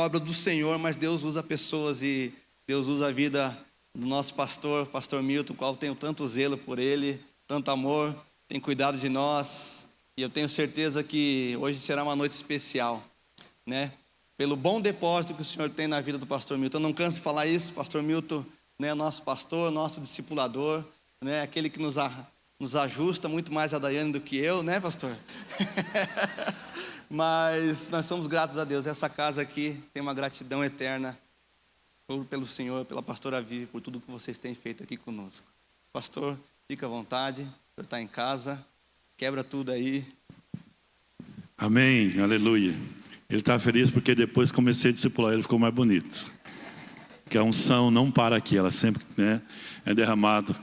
obra do Senhor, mas Deus usa pessoas e Deus usa a vida do nosso pastor Milton, o qual tenho tanto zelo por ele, tanto amor, tem cuidado de nós. E eu tenho certeza que hoje será uma noite especial, né? Pelo bom depósito que o Senhor tem na vida do pastor Milton. Eu não canso de falar isso, pastor Milton, né, nosso pastor, nosso discipulador, né, aquele que nos ajusta muito mais a Daiane do que eu, né, pastor? Mas nós somos gratos a Deus. Essa casa aqui tem uma gratidão eterna pelo Senhor, pela pastora Vivi, por tudo que vocês têm feito aqui conosco. Pastor, fica à vontade, o senhor está em casa, quebra tudo aí. Amém, aleluia. Ele está feliz porque depois comecei a discipular, ele ficou mais bonito. Que a unção não para aqui, ela sempre, né, é derramada.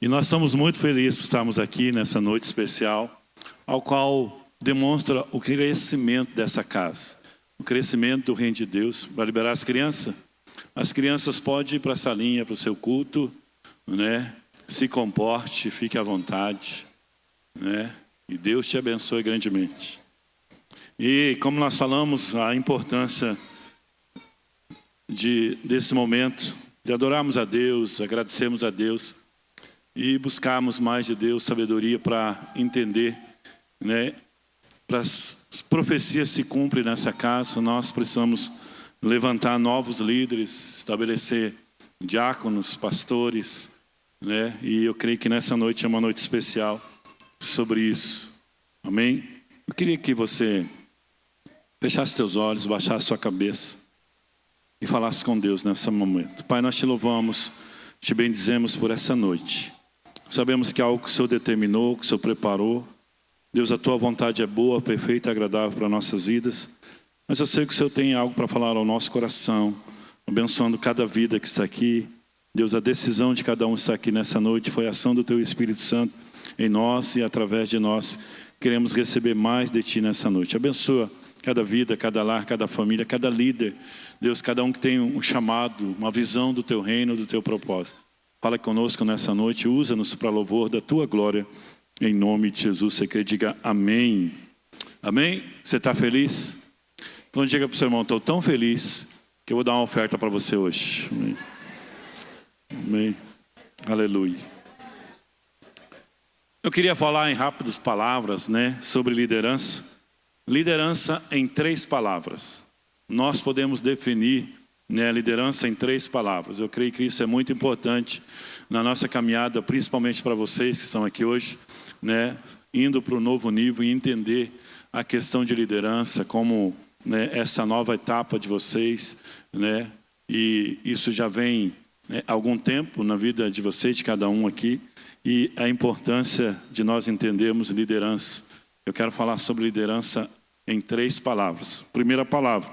E nós estamos muito felizes por estarmos aqui nessa noite especial, ao qual demonstra o crescimento dessa casa, o crescimento do reino de Deus. Para liberar as crianças podem ir para a salinha, para o seu culto, né? Se comporte, fique à vontade, né? E Deus te abençoe grandemente. E como nós falamos, a importância desse momento, de adorarmos a Deus, agradecermos a Deus e buscarmos mais de Deus, sabedoria para entender, né? Para as profecias se cumprem nessa casa, nós precisamos levantar novos líderes, estabelecer diáconos, pastores, né? E eu creio que nessa noite é uma noite especial sobre isso. Amém? Eu queria que você fechasse seus olhos, baixasse sua cabeça e falasse com Deus nesse momento. Pai, nós te louvamos, te bendizemos por essa noite. Sabemos que é algo que o Senhor determinou, que o Senhor preparou. Deus, a tua vontade é boa, perfeita e agradável para nossas vidas. Mas eu sei que o Senhor tem algo para falar ao nosso coração, abençoando cada vida que está aqui. Deus, a decisão de cada um estar aqui nessa noite foi a ação do teu Espírito Santo em nós e através de nós. Queremos receber mais de ti nessa noite. Abençoa cada vida, cada lar, cada família, cada líder. Deus, cada um que tem um chamado, uma visão do teu reino, do teu propósito. Fala conosco nessa noite, usa-nos para louvor da tua glória. Em nome de Jesus, você quer diga amém. Amém? Você está feliz? Então diga para o seu irmão, estou tão feliz que eu vou dar uma oferta para você hoje. Amém. Amém. Aleluia. Eu queria falar em rápidas palavras, né, sobre liderança. Liderança em 3 palavras. Nós podemos definir, né, a liderança em 3 palavras. Eu creio que isso é muito importante na nossa caminhada, principalmente para vocês que estão aqui hoje, né, indo para o novo nível e entender a questão de liderança, como, né, essa nova etapa de vocês, né, e isso já vem, né, há algum tempo na vida de vocês, de cada um aqui, e a importância de nós entendermos liderança. Eu quero falar sobre liderança em 3 palavras. Primeira palavra,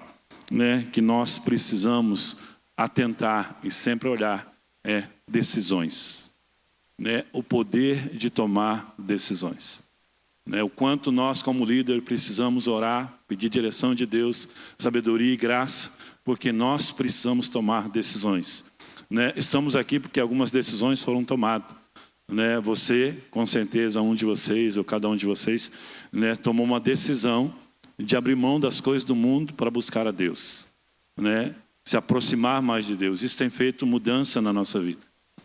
né, que nós precisamos atentar e sempre olhar é decisões, né, o poder de tomar decisões, né, o quanto nós como líder precisamos orar, pedir direção de Deus, sabedoria e graça, porque nós precisamos tomar decisões, né? Estamos aqui porque algumas decisões foram tomadas, né? Você, com certeza, um de vocês ou cada um de vocês, né, tomou uma decisão de abrir mão das coisas do mundo para buscar a Deus, né? Se aproximar mais de Deus. Isso tem feito mudança na nossa vida,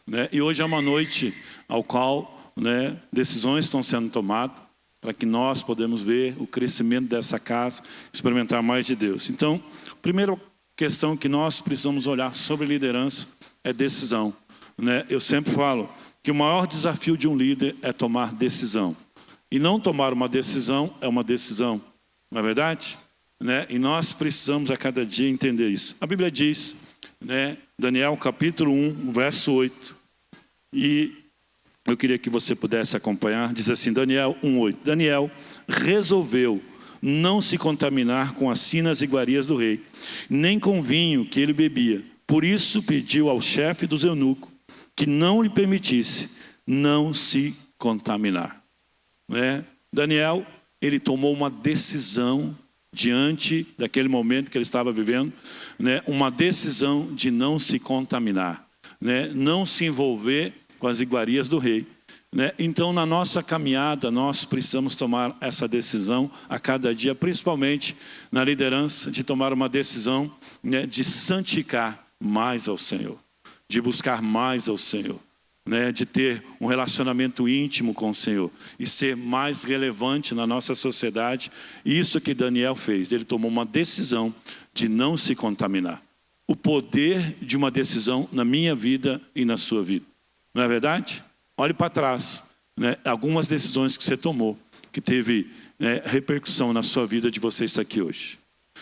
né? E hoje é uma noite ao qual, né, decisões estão sendo tomadas para que nós podemos ver o crescimento dessa casa, experimentar mais de Deus. Então, a primeira questão que nós precisamos olhar sobre liderança é decisão, né? Eu sempre falo que o maior desafio de um líder é tomar decisão. E não tomar uma decisão é uma decisão. Não é verdade? Né? E nós precisamos a cada dia entender isso. A Bíblia diz, né, Daniel capítulo 1, verso 8. E eu queria que você pudesse acompanhar. Diz assim, Daniel 1:8. Daniel resolveu não se contaminar com as sinas iguarias do rei, nem com o vinho que ele bebia. Por isso pediu ao chefe dos eunucos que não lhe permitisse não se contaminar. Né? Daniel, ele tomou uma decisão diante daquele momento que ele estava vivendo, né? Uma decisão de não se contaminar, né? Não se envolver com as iguarias do rei. né? Então, na nossa caminhada, nós precisamos tomar essa decisão a cada dia, principalmente na liderança, de tomar uma decisão, né, de santificar mais ao Senhor, de buscar mais ao Senhor, né, de ter um relacionamento íntimo com o Senhor e ser mais relevante na nossa sociedade. Isso que Daniel fez, ele tomou uma decisão de não se contaminar. O poder de uma decisão na minha vida e na sua vida, não é verdade? Olhe para trás, né, algumas decisões que você tomou, que teve, né, repercussão na sua vida de você estar aqui hoje.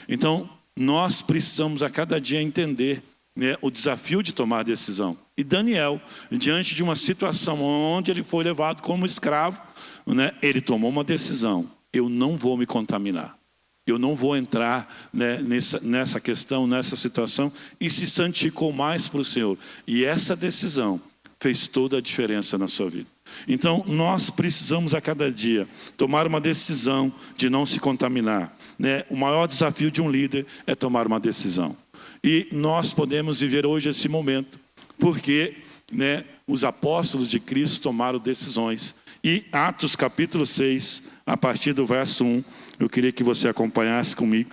Então, nós precisamos a cada dia entender, né, o desafio de tomar decisão. E Daniel, diante de uma situação onde ele foi levado como escravo, né, ele tomou uma decisão: eu não vou me contaminar, eu não vou entrar, né, nessa questão, nessa situação, e se santificou mais para o Senhor. E essa decisão fez toda a diferença na sua vida. Então, nós precisamos a cada dia tomar uma decisão de não se contaminar, né? O maior desafio de um líder é tomar uma decisão. E nós podemos viver hoje esse momento, porque, né, os apóstolos de Cristo tomaram decisões. E Atos capítulo 6, a partir do verso 1, eu queria que você acompanhasse comigo.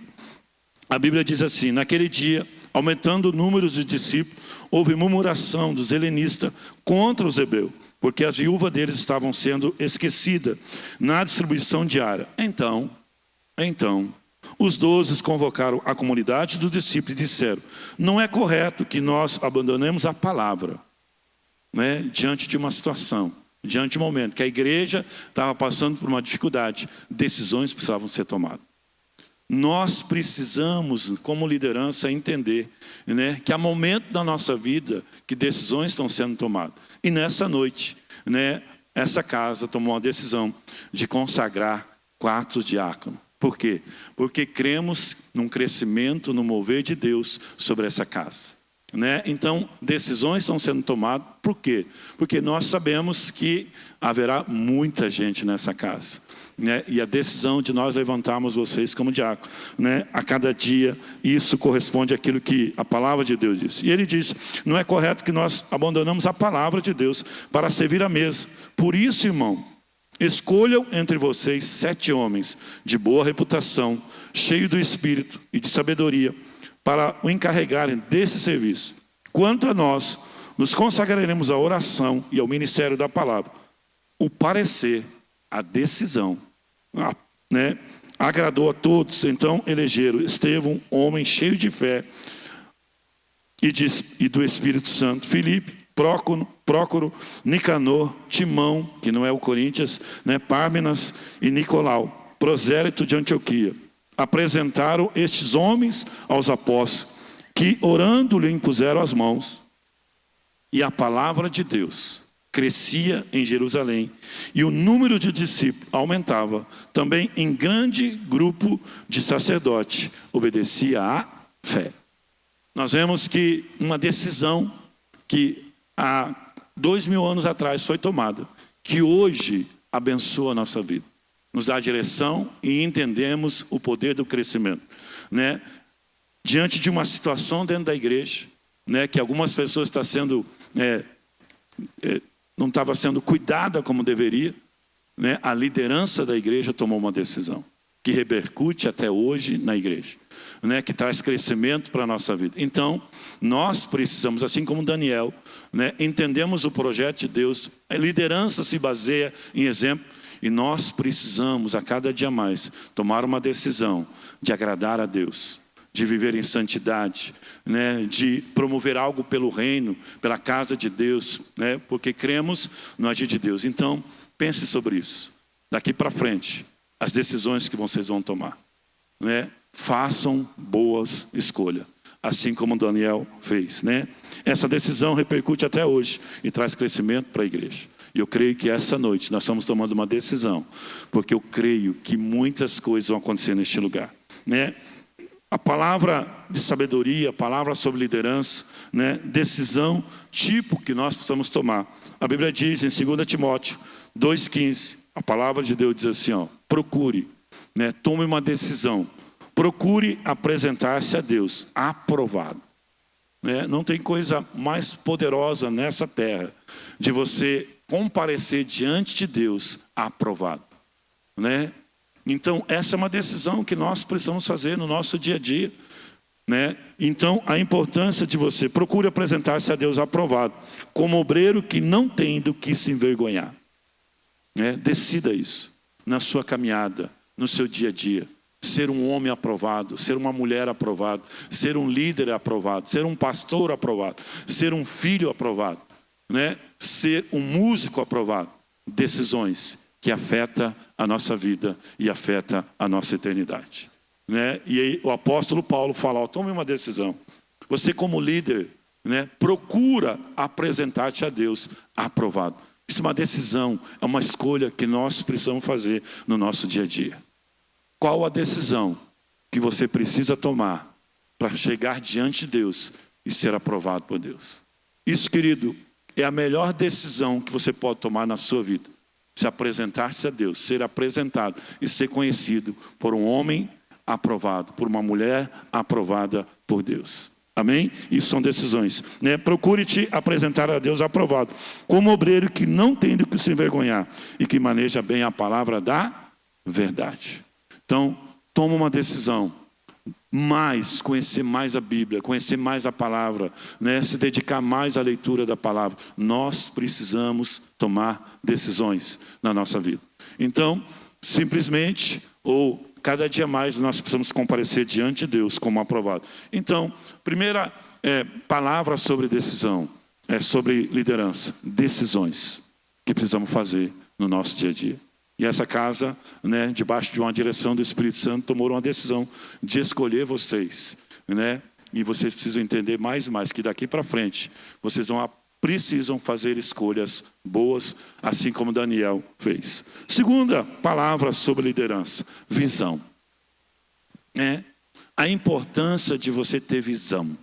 A Bíblia diz assim: naquele dia, aumentando o número de discípulos, houve murmuração dos helenistas contra os hebreus, porque as viúvas deles estavam sendo esquecidas na distribuição diária. Então, os 12 convocaram a comunidade dos discípulos e disseram: não é correto que nós abandonemos a palavra, né, diante de uma situação, diante de um momento que a igreja estava passando por uma dificuldade. Decisões precisavam ser tomadas. Nós precisamos, como liderança, entender, né, que há momento da nossa vida que decisões estão sendo tomadas. E nessa noite, né, essa casa tomou uma decisão de consagrar 4 diáconos. Por quê? Porque cremos num crescimento, no mover de Deus sobre essa casa, né? Então, decisões estão sendo tomadas. Por quê? Porque nós sabemos que haverá muita gente nessa casa, né? E a decisão de nós levantarmos vocês como diácono, né, a cada dia, isso corresponde àquilo que a palavra de Deus diz. E ele diz: não é correto que nós abandonamos a palavra de Deus para servir à mesa. Por isso, irmão, escolham entre vocês 7 homens de boa reputação, cheios do Espírito e de sabedoria, para o encarregarem desse serviço. Quanto a nós, nos consagraremos à oração e ao ministério da palavra. O parecer, a decisão, né, agradou a todos. Então elegeram Estevão, homem cheio de fé e do Espírito Santo, Filipe, Prócoro, Nicanor, Timão, que não é o Coríntios, né, Pármenas e Nicolau, prosélito de Antioquia. Apresentaram estes homens aos apóstolos, que orando lhe impuseram as mãos. E a palavra de Deus crescia em Jerusalém, e o número de discípulos aumentava. Também em grande grupo de sacerdotes obedecia à fé. Nós vemos que uma decisão que há 2000 anos atrás foi tomada, que hoje abençoa a nossa vida, nos dá direção e entendemos o poder do crescimento, né? Diante de uma situação dentro da igreja, né, que algumas pessoas estão sendo, não estava sendo cuidada como deveria, né, a liderança da igreja tomou uma decisão que repercute até hoje na igreja, né, que traz crescimento para a nossa vida. Então, nós precisamos, assim como Daniel, né, entendemos o projeto de Deus. A liderança se baseia em exemplo, e nós precisamos a cada dia mais tomar uma decisão de agradar a Deus, de viver em santidade, né, de promover algo pelo reino, pela casa de Deus, né, porque cremos no agir de Deus. Então, pense sobre isso. Daqui para frente, as decisões que vocês vão tomar, né, façam boas escolhas, assim como Daniel fez, né? Essa decisão repercute até hoje e traz crescimento para a igreja. E eu creio que essa noite nós estamos tomando uma decisão, porque eu creio que muitas coisas vão acontecer neste lugar, né? A palavra de sabedoria, a palavra sobre liderança, né? Decisão, tipo que nós precisamos tomar. A Bíblia diz em 2 Timóteo 2,15, a palavra de Deus diz assim, ó, procure, né? Tome uma decisão, procure apresentar-se a Deus aprovado. né? Não tem coisa mais poderosa nessa terra de você comparecer diante de Deus aprovado, né? Então, essa é uma decisão que nós precisamos fazer no nosso dia a dia, né? Então, a importância de você procure apresentar-se a Deus aprovado, como obreiro que não tem do que se envergonhar, né? Decida isso na sua caminhada, no seu dia a dia. Ser um homem aprovado, ser uma mulher aprovada, ser um líder aprovado, ser um pastor aprovado, ser um filho aprovado, né? Ser um músico aprovado. Decisões que afetam a nossa vida e afetam a nossa eternidade, né? E aí o apóstolo Paulo fala, ó, tome uma decisão. Você como líder, né, procura apresentar-te a Deus aprovado. Isso é uma decisão, é uma escolha que nós precisamos fazer no nosso dia a dia. Qual a decisão que você precisa tomar para chegar diante de Deus e ser aprovado por Deus? Isso, querido, é a melhor decisão que você pode tomar na sua vida. Se apresentar-se a Deus, ser apresentado e ser conhecido por um homem aprovado, por uma mulher aprovada por Deus. Amém? Isso são decisões, né? Procure te apresentar a Deus aprovado, como obreiro que não tem do que se envergonhar e que maneja bem a palavra da verdade. Então, toma uma decisão, conhecer mais a Bíblia, conhecer mais a palavra, né? Se dedicar mais à leitura da palavra. Nós precisamos tomar decisões na nossa vida. Então, simplesmente, ou cada dia mais, nós precisamos comparecer diante de Deus como aprovado. Então, primeira palavra sobre decisão, é sobre liderança, decisões que precisamos fazer no nosso dia a dia. E essa casa, né, debaixo de uma direção do Espírito Santo, tomou uma decisão de escolher vocês, né? E vocês precisam entender mais e mais que daqui para frente vocês precisam fazer escolhas boas, assim como Daniel fez. Segunda palavra sobre liderança, visão. A importância de você ter visão.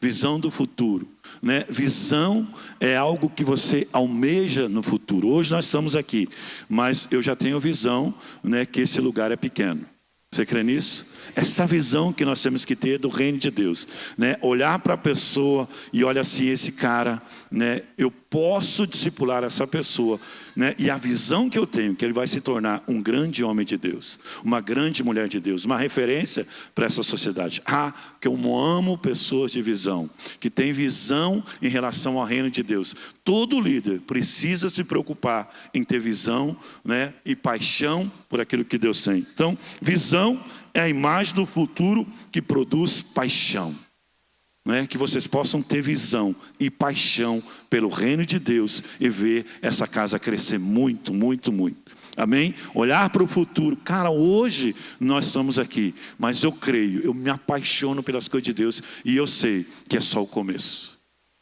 Visão do futuro, né? Visão é algo que você almeja no futuro. Hoje nós estamos aqui, mas eu já tenho visão, né, que esse lugar é pequeno. Você crê nisso? Essa visão que nós temos que ter do reino de Deus, né? Olhar para a pessoa e olha assim, esse cara, né? Eu posso discipular essa pessoa, né? E a visão que eu tenho, que ele vai se tornar um grande homem de Deus, uma grande mulher de Deus, uma referência para essa sociedade. Que eu amo pessoas de visão, que tem visão em relação ao reino de Deus. Todo líder precisa se preocupar em ter visão, né? E paixão por aquilo que Deus tem. Então, visão é a imagem do futuro que produz paixão, né? Que vocês possam ter visão e paixão pelo reino de Deus e ver essa casa crescer muito, muito, muito. Amém? Olhar para o futuro. Cara, hoje nós estamos aqui, mas eu creio, eu me apaixono pelas coisas de Deus e eu sei que é só o começo.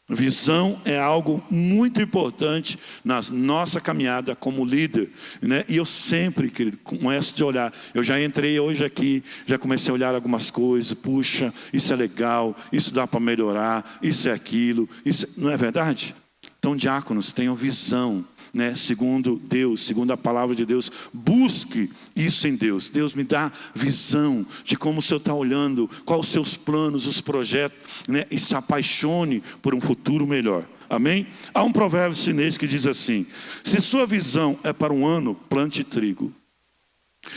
Visão é algo muito importante na nossa caminhada como líder, né? E eu sempre, querido, começo de olhar. Eu já entrei hoje aqui, já comecei a olhar algumas coisas. Puxa, isso é legal, isso dá para melhorar, isso é aquilo, isso não é verdade? Então, diáconos, tenham visão, né? Segundo Deus, segundo a palavra de Deus, busque isso em Deus. Deus me dá visão de como o Senhor está olhando, quais os seus planos, os projetos, né? E se apaixone por um futuro melhor. Amém? Há um provérbio chinês que diz assim: se sua visão é para um ano, plante trigo.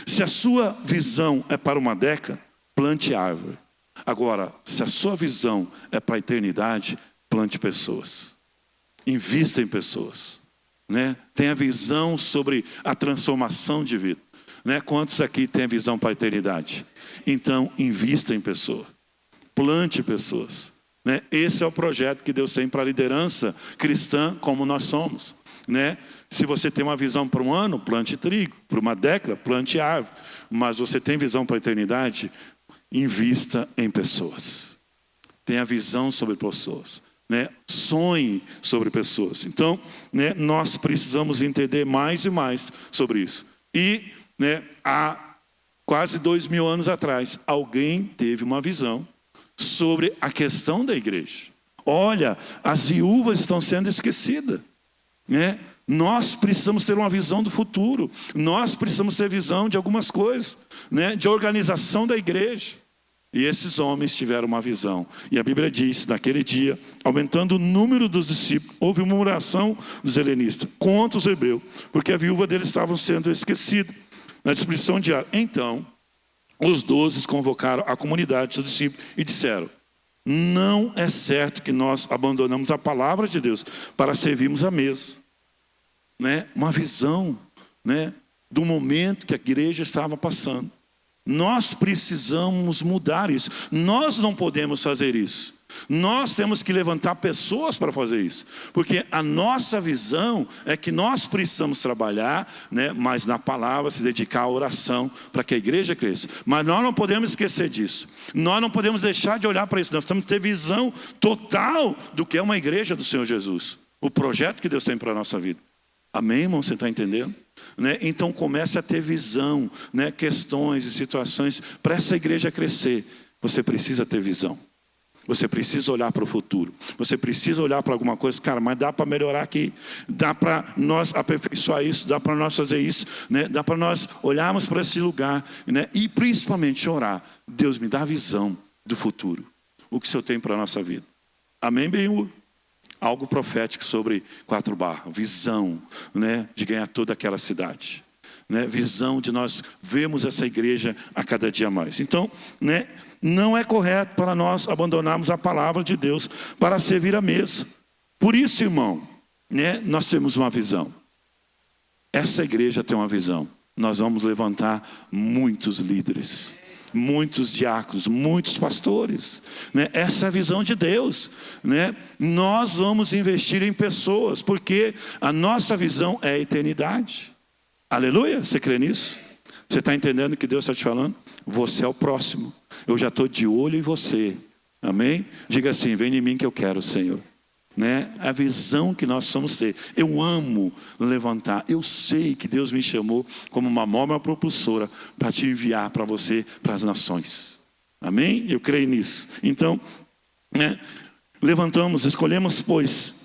Se a sua visão é para uma década, plante árvore. Agora, se a sua visão é para a eternidade, plante pessoas. Invista em pessoas, né? Tenha visão sobre a transformação de vida, né? Quantos aqui têm visão para a eternidade? Então, invista em pessoas. Plante pessoas, né? Esse é o projeto que Deus tem para a liderança cristã como nós somos, né? Se você tem uma visão para um ano, plante trigo. Para uma década, plante árvore. Mas você tem visão para a eternidade, invista em pessoas. Tenha visão sobre pessoas, né? Sonhe sobre pessoas. Então, né, nós precisamos entender mais e mais sobre isso. E, né, há quase 2000 anos atrás, alguém teve uma visão sobre a questão da igreja. Olha, as viúvas estão sendo esquecidas, né? Nós precisamos ter uma visão do futuro. Nós precisamos ter visão de algumas coisas, né? De organização da igreja. E esses homens tiveram uma visão. E a Bíblia diz, naquele dia, aumentando o número dos discípulos, houve uma oração dos helenistas contra os hebreus, porque a viúva deles estava sendo esquecida na distribuição diária. Então, os 12 convocaram a comunidade dos discípulos e disseram: não é certo que nós abandonamos a palavra de Deus para servirmos a mesa. Uma visão, do momento que a igreja estava passando. Nós precisamos mudar isso. Nós não podemos fazer isso. Nós temos que levantar pessoas para fazer isso. Porque a nossa visão é que nós precisamos trabalhar, mas na palavra, se dedicar à oração para que a igreja cresça. Mas nós não podemos esquecer disso. Nós não podemos deixar de olhar para isso. Nós temos que ter visão total do que é uma igreja do Senhor Jesus. O projeto que Deus tem para a nossa vida. Amém, irmão? Você está entendendo? Então comece a ter visão, questões e situações para essa igreja crescer. Você precisa ter visão. Você precisa olhar para o futuro. Você precisa olhar para alguma coisa. Cara, mas dá para melhorar aqui. Dá para nós aperfeiçoar isso. Dá para nós fazer isso. Dá para nós olharmos para esse lugar. E principalmente orar. Deus, me dá a visão do futuro. O que o Senhor tem para a nossa vida. Amém, bem? Algo profético sobre 4 Barras. Visão, de ganhar toda aquela cidade. Visão de nós vermos essa igreja a cada dia mais. Então, não é correto para nós abandonarmos a palavra de Deus para servir a mesa. Por isso, irmão, nós temos uma visão. Essa igreja tem uma visão. Nós vamos levantar muitos líderes, muitos diáconos, muitos pastores. Essa é a visão de Deus. Nós vamos investir em pessoas, porque a nossa visão é a eternidade. Aleluia, você crê nisso? Você está entendendo o que Deus está te falando? Você é o próximo. Eu já estou de olho em você. Amém? Diga assim: vem em mim que eu quero, Senhor. A visão que nós precisamos ter. Eu amo levantar. Eu sei que Deus me chamou como uma móvel propulsora para te enviar para você, para as nações. Amém? Eu creio nisso. Então, levantamos, escolhemos, pois,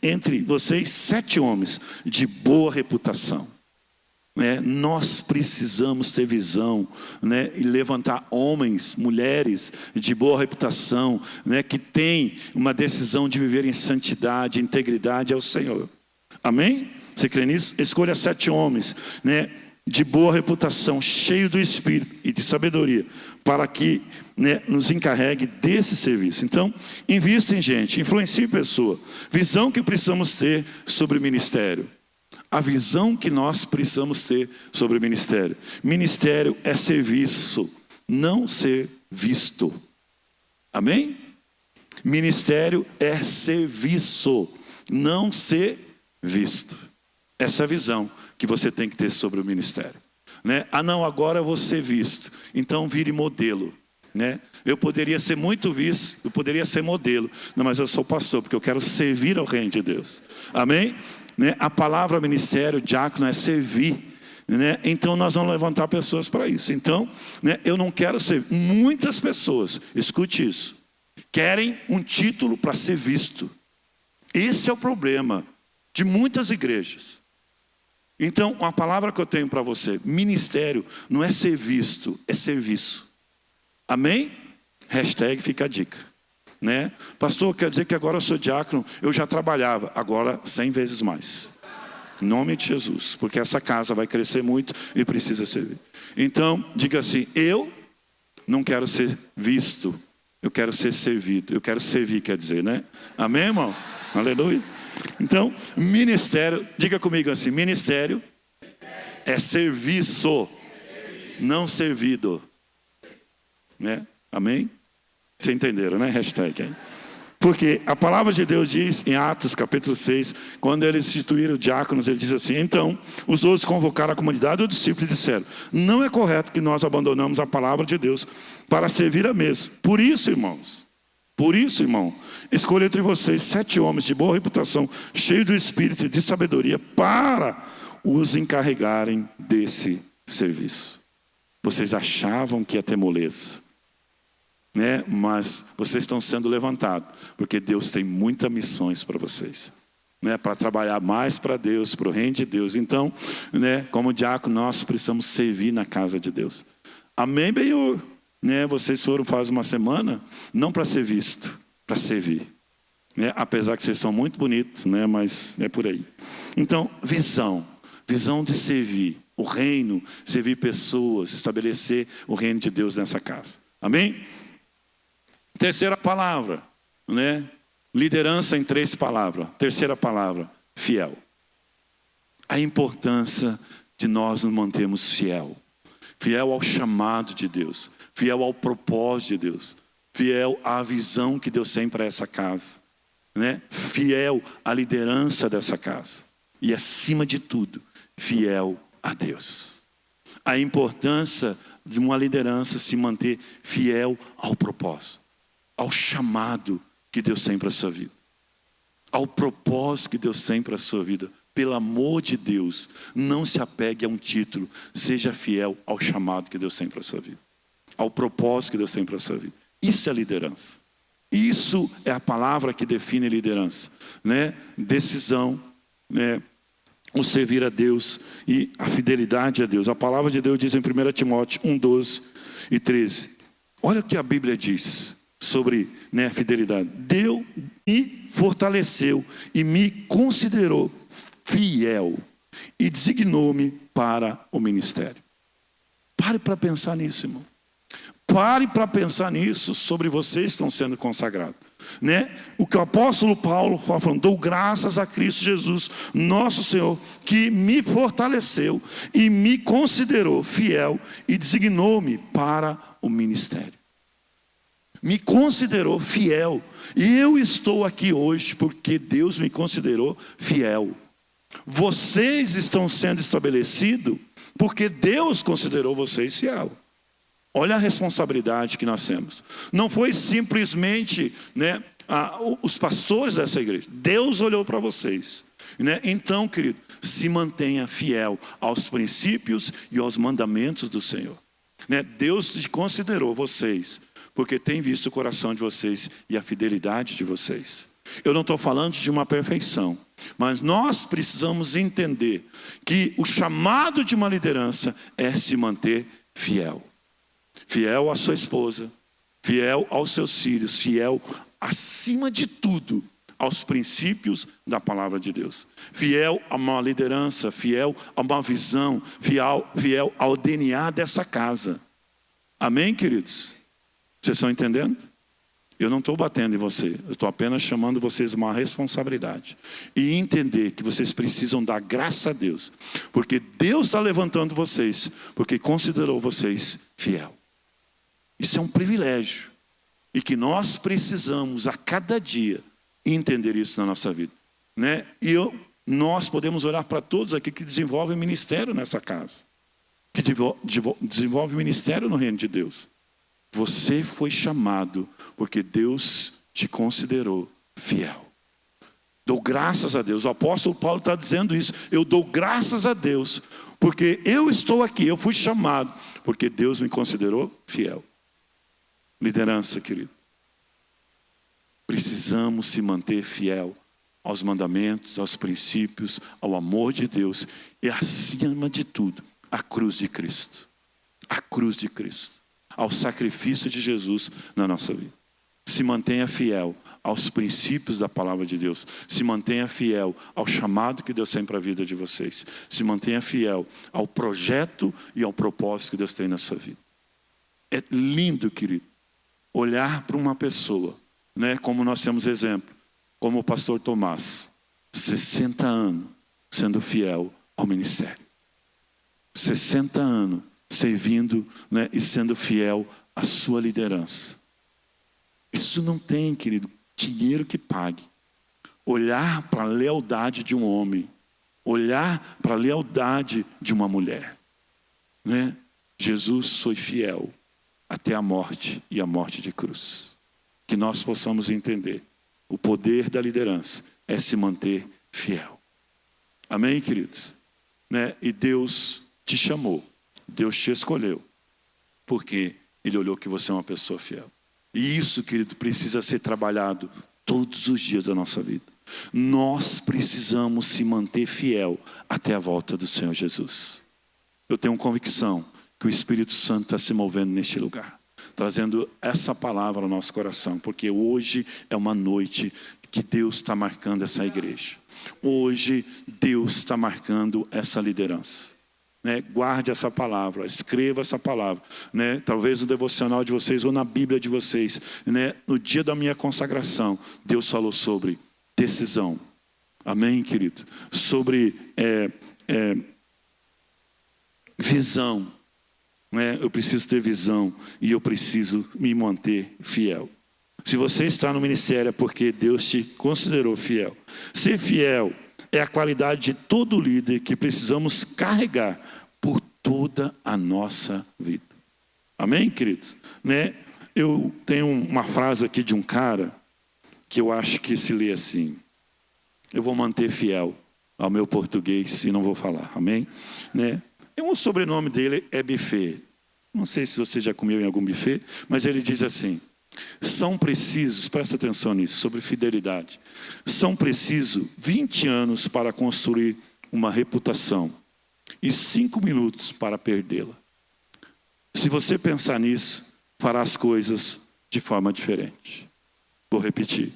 entre vocês 7 homens de boa reputação. Nós precisamos ter visão, e levantar homens, mulheres de boa reputação, que têm uma decisão de viver em santidade, integridade ao Senhor. Amém? Você crê nisso? Escolha 7 homens, de boa reputação, cheio do Espírito e de sabedoria, para que nos encarregue desse serviço. Então, invista em gente, influencie pessoa. Visão que precisamos ter sobre o ministério. A visão que nós precisamos ter sobre o ministério. Ministério é serviço, não ser visto. Amém? Ministério é serviço, não ser visto. Essa é a visão que você tem que ter sobre o ministério. Ah, não, agora eu vou ser visto. Então vire modelo. Eu poderia ser muito visto, eu poderia ser modelo. Não, mas eu sou pastor, porque eu quero servir ao reino de Deus. Amém? A palavra ministério, diácono, é servir. Então nós vamos levantar pessoas para isso. Então, eu não quero ser. Muitas pessoas, escute isso, querem um título para ser visto. Esse é o problema de muitas igrejas. Então, a palavra que eu tenho para você: ministério não é ser visto, é serviço. Amém? Hashtag fica a dica. Pastor, quer dizer que agora eu sou diácono? Eu já trabalhava, agora 100 vezes mais. Em nome de Jesus, porque essa casa vai crescer muito e precisa servir. Então, diga assim: eu não quero ser visto, eu quero ser servido. Eu quero servir, quer dizer, Amém, irmão? Aleluia. Então, ministério, diga comigo assim: ministério é serviço, não servido. Amém? Vocês entenderam, Hashtag aí. Porque a palavra de Deus diz em Atos capítulo 6, quando eles instituíram diáconos, ele diz assim: então os 12 convocaram a comunidade e os discípulos e disseram: não é correto que nós abandonamos a palavra de Deus para servir a mesa. Por isso, irmão, escolha entre vocês 7 homens de boa reputação, cheios do Espírito e de sabedoria, para os encarregarem desse serviço. Vocês achavam que ia ter moleza, mas vocês estão sendo levantados, porque Deus tem muitas missões para vocês, para trabalhar mais para Deus, para o reino de Deus. Então, como diácono, nós precisamos servir na casa de Deus. Amém, Benhur? né, vocês foram faz uma semana, não para ser visto, para servir. Né? Apesar que vocês são muito bonitos, né, mas é por aí. Então, visão de servir o reino, servir pessoas, estabelecer o reino de Deus nessa casa. Amém? Terceira palavra, né? Liderança em 3 palavras. Terceira palavra, fiel. A importância de nós nos mantermos fiel. Fiel ao chamado de Deus. Fiel ao propósito de Deus. Fiel à visão que Deus tem para essa casa. Né? Fiel à liderança dessa casa. E acima de tudo, fiel a Deus. A importância de uma liderança se manter fiel ao propósito. Ao chamado que Deus tem para a sua vida. Ao propósito que Deus tem para a sua vida. Pelo amor de Deus, não se apegue a um título. Seja fiel ao chamado que Deus tem para a sua vida. Ao propósito que Deus tem para a sua vida. Isso é liderança. Isso é a palavra que define liderança. Né? Decisão, né? O servir a Deus e a fidelidade a Deus. A palavra de Deus diz em 1 Timóteo 1, 12 e 13. Olha o que a Bíblia diz sobre, né, a fidelidade. Deus me fortaleceu e me considerou fiel e designou-me para o ministério. Pare para pensar nisso, irmão. Pare para pensar nisso sobre vocês que estão sendo consagrados. Né? O que o apóstolo Paulo fala, falando, dou graças a Cristo Jesus, nosso Senhor, que me fortaleceu e me considerou fiel e designou-me para o ministério. Me considerou fiel. E eu estou aqui hoje porque Deus me considerou fiel. Vocês estão sendo estabelecidos porque Deus considerou vocês fiel. Olha a responsabilidade que nós temos. Não foi simplesmente, né, os pastores dessa igreja. Deus olhou para vocês. Né? Então, querido, se mantenha fiel aos princípios e aos mandamentos do Senhor. Né? Deus considerou vocês, porque tem visto o coração de vocês e a fidelidade de vocês. Eu não estou falando de uma perfeição, mas nós precisamos entender que o chamado de uma liderança é se manter fiel. Fiel à sua esposa, fiel aos seus filhos, fiel acima de tudo aos princípios da palavra de Deus. Fiel a uma liderança, fiel a uma visão, fiel ao DNA dessa casa. Amém, queridos? Vocês estão entendendo? Eu não estou batendo em você, eu estou apenas chamando vocês uma responsabilidade. E entender que vocês precisam dar graça a Deus, porque Deus está levantando vocês, porque considerou vocês fiel. Isso é um privilégio. E que nós precisamos a cada dia entender isso na nossa vida. Né? Nós podemos olhar para todos aqui que desenvolvem ministério nessa casa. Que desenvolve ministério no reino de Deus. Você foi chamado porque Deus te considerou fiel. Dou graças a Deus. O apóstolo Paulo está dizendo isso. Eu dou graças a Deus porque eu estou aqui. Eu fui chamado porque Deus me considerou fiel. Liderança, querido. Precisamos se manter fiel aos mandamentos, aos princípios, ao amor de Deus e, acima de tudo, à cruz de Cristo. A cruz de Cristo. Ao sacrifício de Jesus na nossa vida. Se mantenha fiel aos princípios da palavra de Deus. Se mantenha fiel ao chamado que Deus tem para a vida de vocês. Se mantenha fiel ao projeto e ao propósito que Deus tem na sua vida. É lindo, querido, olhar para uma pessoa, né, como nós temos exemplo, como o pastor Tomás, 60 anos sendo fiel ao ministério. 60 anos servindo, né, e sendo fiel à sua liderança. Isso não tem, querido, dinheiro que pague. Olhar para a lealdade de um homem, olhar para a lealdade de uma mulher. Né? Jesus foi fiel até a morte e a morte de cruz. Que nós possamos entender. O poder da liderança é se manter fiel. Amém, queridos? Né? E Deus te chamou. Deus te escolheu. Porque Ele olhou que você é uma pessoa fiel. E isso, querido, precisa ser trabalhado todos os dias da nossa vida. Nós precisamos se manter fiel até a volta do Senhor Jesus. Eu tenho convicção que o Espírito Santo está se movendo neste lugar. trazendo essa palavra ao nosso coração, porque hoje é uma noite que Deus está marcando essa igreja. Hoje Deus está marcando essa liderança. Guarde essa palavra, escreva essa palavra, talvez no devocional de vocês ou na Bíblia de vocês, no dia da minha consagração, Deus falou sobre decisão, amém, querido? Sobre visão, eu preciso ter visão e eu preciso me manter fiel. Se você está no ministério é porque Deus te considerou fiel. Ser fiel é a qualidade de todo líder que precisamos carregar por toda a nossa vida. Amém, queridos? Eu tenho uma frase aqui de um cara que eu acho que se lê assim: eu vou manter fiel ao meu português e não vou falar, amém? O sobrenome dele é Buffet. Não sei se você já comeu em algum buffet, mas ele diz assim: são precisos, presta atenção nisso, sobre fidelidade. São precisos 20 anos para construir uma reputação e 5 minutos para perdê-la. Se você pensar nisso, fará as coisas de forma diferente. Vou repetir.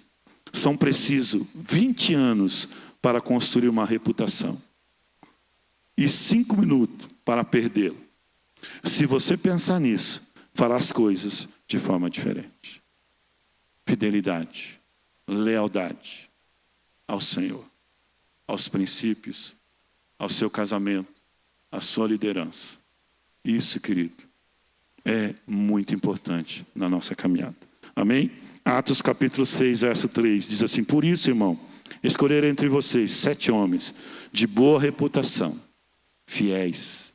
São precisos 20 anos para construir uma reputação e 5 minutos para perdê-la. Se você pensar nisso, fará as coisas de forma diferente. Fidelidade, lealdade ao Senhor, aos princípios, ao seu casamento, à sua liderança. Isso, querido, é muito importante na nossa caminhada. Amém? Atos capítulo 6, verso 3, diz assim: por isso, irmão, escolher entre vocês 7 homens de boa reputação, fiéis.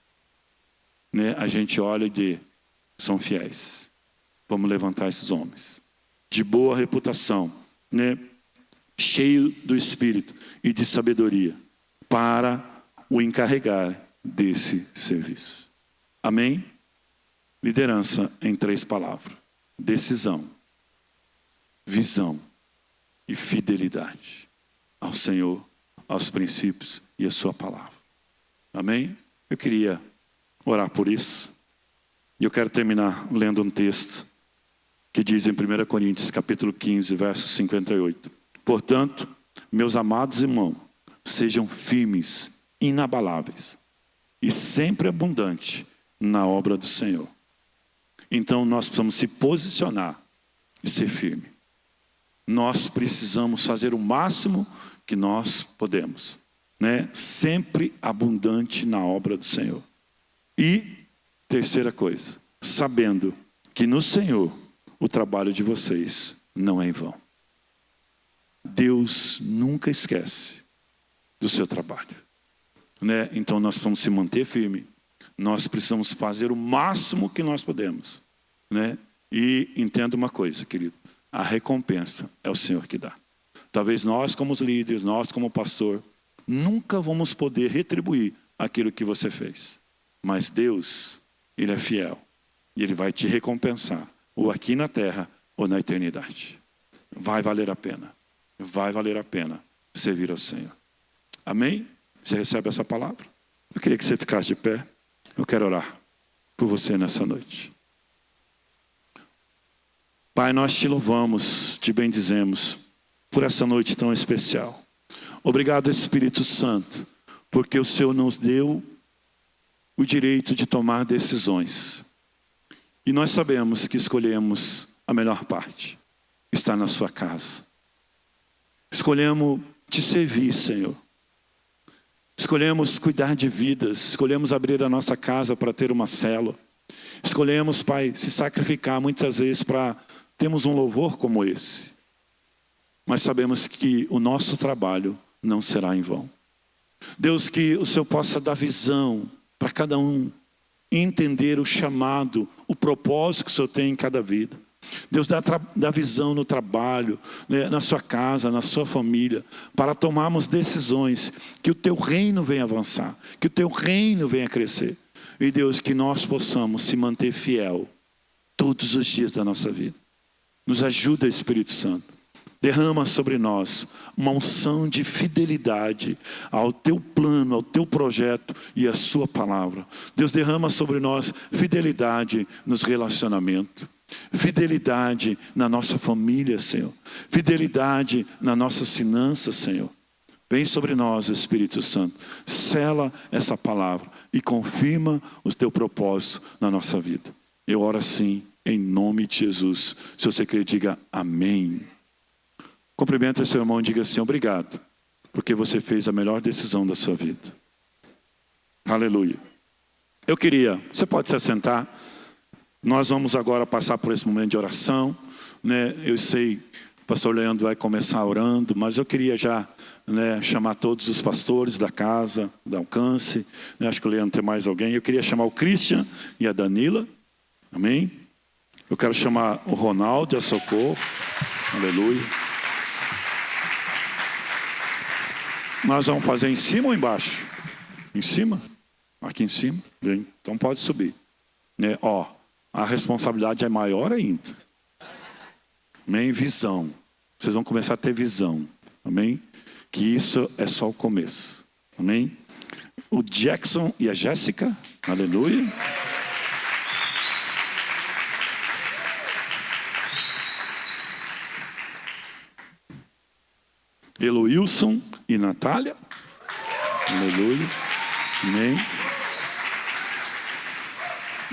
A gente olha e diz, são fiéis. Vamos levantar esses homens. De boa reputação, cheio do Espírito e de sabedoria, para o encarregar desse serviço. Amém? Liderança em 3 palavras: decisão, visão e fidelidade ao Senhor, aos princípios e à sua palavra. Amém? Eu queria orar por isso. E eu quero terminar lendo um texto que diz em 1 Coríntios capítulo 15, verso 58. Portanto, meus amados irmãos, sejam firmes, inabaláveis e sempre abundantes na obra do Senhor. Então nós precisamos se posicionar e ser firme. Nós precisamos fazer o máximo que nós podemos, sempre abundante na obra do Senhor. E terceira coisa, sabendo que no Senhor o trabalho de vocês não é em vão. Deus nunca esquece do seu trabalho, Então nós precisamos se manter firme. Nós precisamos fazer o máximo que nós podemos, E entenda uma coisa, querido: a recompensa é o Senhor que dá. Talvez nós como os líderes, nós como pastor, nunca vamos poder retribuir aquilo que você fez. Mas Deus, Ele é fiel. E Ele vai te recompensar, ou aqui na terra, ou na eternidade. Vai valer a pena. Vai valer a pena servir ao Senhor. Amém? Você recebe essa palavra? Eu queria que você ficasse de pé. Eu quero orar por você nessa noite. Pai, nós te louvamos, te bendizemos por essa noite tão especial. Obrigado, Espírito Santo, porque o Senhor nos deu o direito de tomar decisões. E nós sabemos que escolhemos a melhor parte, estar na sua casa. Escolhemos te servir, Senhor. Escolhemos cuidar de vidas, escolhemos abrir a nossa casa para ter uma célula. Escolhemos, Pai, se sacrificar muitas vezes para termos um louvor como esse. Mas sabemos que o nosso trabalho não será em vão. Deus, que o Senhor possa dar visão para cada um, entender o chamado, o propósito que o Senhor tem em cada vida. Deus dá visão no trabalho, na sua casa, na sua família, para tomarmos decisões, que o teu reino venha avançar, que o teu reino venha crescer. E Deus, que nós possamos se manter fiel todos os dias da nossa vida. Nos ajuda, Espírito Santo. derrama sobre nós uma unção de fidelidade ao teu plano, ao teu projeto e à sua palavra. Deus, derrama sobre nós fidelidade nos relacionamentos, fidelidade na nossa família, Senhor, fidelidade nas nossas finanças, Senhor. Vem sobre nós, Espírito Santo, sela essa palavra e confirma o teu propósito na nossa vida. Eu oro assim, em nome de Jesus. Se você quer, diga amém. Cumprimenta seu irmão e diga assim: obrigado, porque você fez a melhor decisão da sua vida. Aleluia. Você pode se assentar. Nós vamos agora passar por esse momento de oração, né? Eu sei, o pastor Leandro vai começar orando, mas eu queria já, né, chamar todos os pastores da casa, da Alcance, né? Acho que o Leandro tem mais alguém. Eu queria chamar o Christian e a Danila, amém? Eu quero chamar o Ronaldo e a Socorro, aleluia. Nós vamos fazer em cima ou embaixo? Em cima? Aqui em cima? Bem, então pode subir, né? Ó, a responsabilidade é maior ainda. Amém? Visão. Vocês vão começar a ter visão. Amém? Que isso é só o começo. Amém? O Jackson e a Jéssica. Aleluia. Eloilson e Natália. Aleluia. Amém.